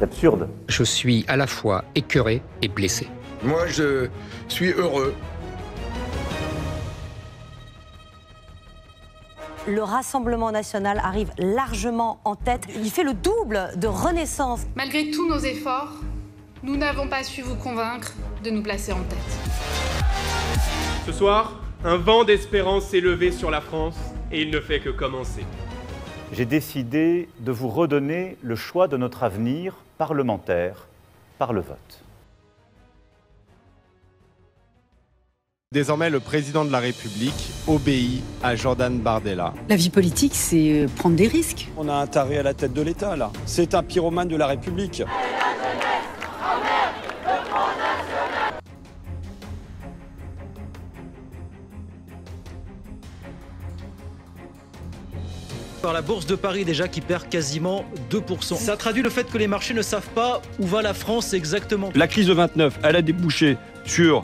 C'est absurde. Je suis à la fois écœuré et blessé. Moi, je suis heureux. Le Rassemblement national arrive largement en tête. Il fait le double de Renaissance. Malgré tous nos efforts, nous n'avons pas su vous convaincre de nous placer en tête. Ce soir, un vent d'espérance s'est levé sur la France et il ne fait que commencer. J'ai décidé de vous redonner le choix de notre avenir parlementaire par le vote. Désormais, le président de la République obéit à Jordan Bardella. La vie politique, c'est prendre des risques. On a un taré à la tête de l'État, là. C'est un pyromane de la République. Par la bourse de Paris déjà qui perd quasiment 2%. Ça traduit le fait que les marchés ne savent pas où va la France exactement. La crise de 29, elle a débouché sur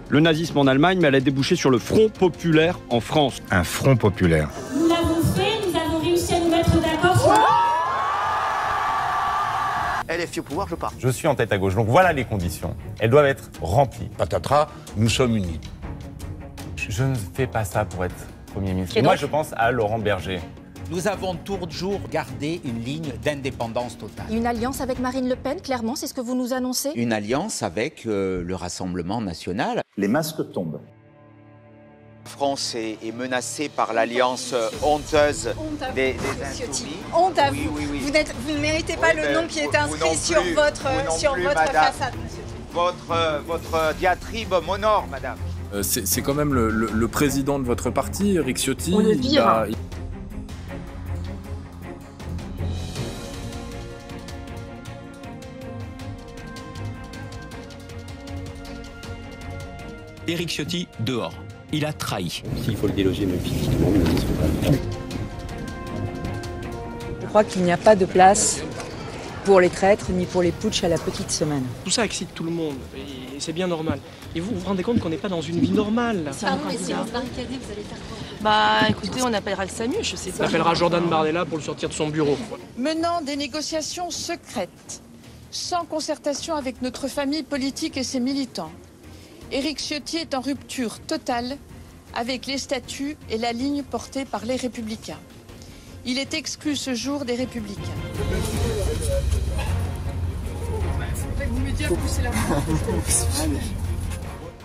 le nazisme en Allemagne, mais elle a débouché sur le Front populaire en France. Un Front populaire. Nous l'avons fait, nous avons réussi à nous mettre d'accord sur... LFI au pouvoir, je pars. Je suis en tête à gauche, donc voilà les conditions. Elles doivent être remplies. Patatras, nous sommes unis. Je ne fais pas ça pour être Premier ministre. Moi, je pense à Laurent Berger. Nous avons toujours gardé une ligne d'indépendance totale. Une alliance avec Marine Le Pen, clairement, c'est ce que vous nous annoncez? Une alliance avec le Rassemblement national. Les masques tombent. La France est menacée par l'alliance honteuse des Insoumis. Honte à vous. Oui. Vous ne méritez pas le nom qui est inscrit sur votre façade, monsieur. Votre diatribe m'honore, madame. C'est quand même le président de votre parti, Éric Ciotti. On le vire. Éric Ciotti, dehors. Il a trahi. S'il faut le déloger, même physiquement, ne le pas. Je crois qu'il n'y a pas de place pour les traîtres ni pour les putschs à la petite semaine. Tout ça excite tout le monde et c'est bien normal. Et vous vous rendez compte qu'on n'est pas dans une vie normale là. Pardon, mais si vous se barricadez, vous allez faire quoi? Bah écoutez, on appellera le SAMU, je sais pas. On appellera Jordan Bardella pour le sortir de son bureau. Menant des négociations secrètes, sans concertation avec notre famille politique et ses militants, Éric Ciotti est en rupture totale avec les statuts et la ligne portée par les Républicains. Il est exclu ce jour des Républicains.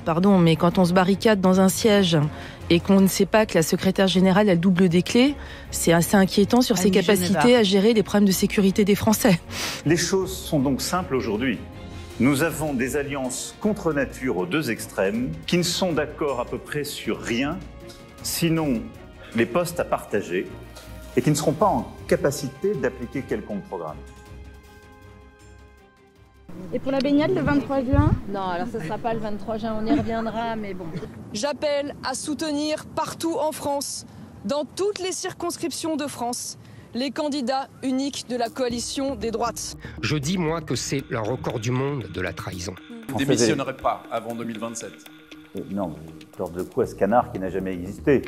Pardon, mais quand on se barricade dans un siège et qu'on ne sait pas que la secrétaire générale a le double des clés, c'est assez inquiétant sur ses capacités à gérer les problèmes de sécurité des Français. Les choses sont donc simples aujourd'hui. Nous avons des alliances contre nature aux deux extrêmes qui ne sont d'accord à peu près sur rien, sinon les postes à partager, et qui ne seront pas en capacité d'appliquer quelconque programme. Et pour la baignade le 23 juin? Non, alors ce ne sera pas le 23 juin, on y reviendra, mais bon. J'appelle à soutenir partout en France, dans toutes les circonscriptions de France, les candidats uniques de la coalition des droites. Je dis, moi, que c'est le record du monde de la trahison. Vous ne démissionnerez pas avant 2027. Non, sorte de quoi ce canard qui n'a jamais existé?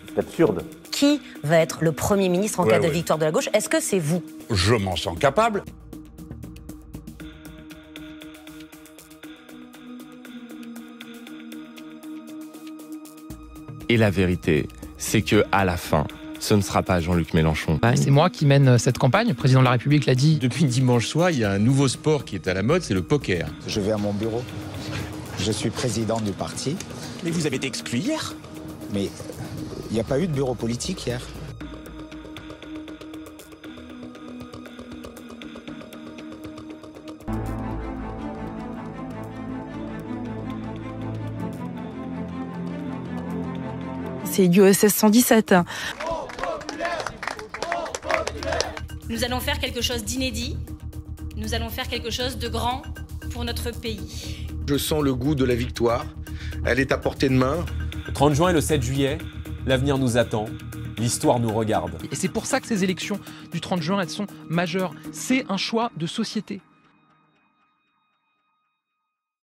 C'est absurde. Qui va être le Premier ministre en cas de victoire de la gauche? Est-ce que c'est vous? Je m'en sens capable. Et la vérité, c'est que à la fin, ce ne sera pas Jean-Luc Mélenchon. C'est moi qui mène cette campagne, le président de la République l'a dit. Depuis dimanche soir, il y a un nouveau sport qui est à la mode, c'est le poker. Je vais à mon bureau. Je suis président du parti. Mais vous avez été exclu hier? Mais il n'y a pas eu de bureau politique hier. C'est l'USS 117. Nous allons faire quelque chose d'inédit. Nous allons faire quelque chose de grand pour notre pays. Je sens le goût de la victoire. Elle est à portée de main. Le 30 juin et le 7 juillet, l'avenir nous attend. L'histoire nous regarde. Et c'est pour ça que ces élections du 30 juin, elles sont majeures. C'est un choix de société.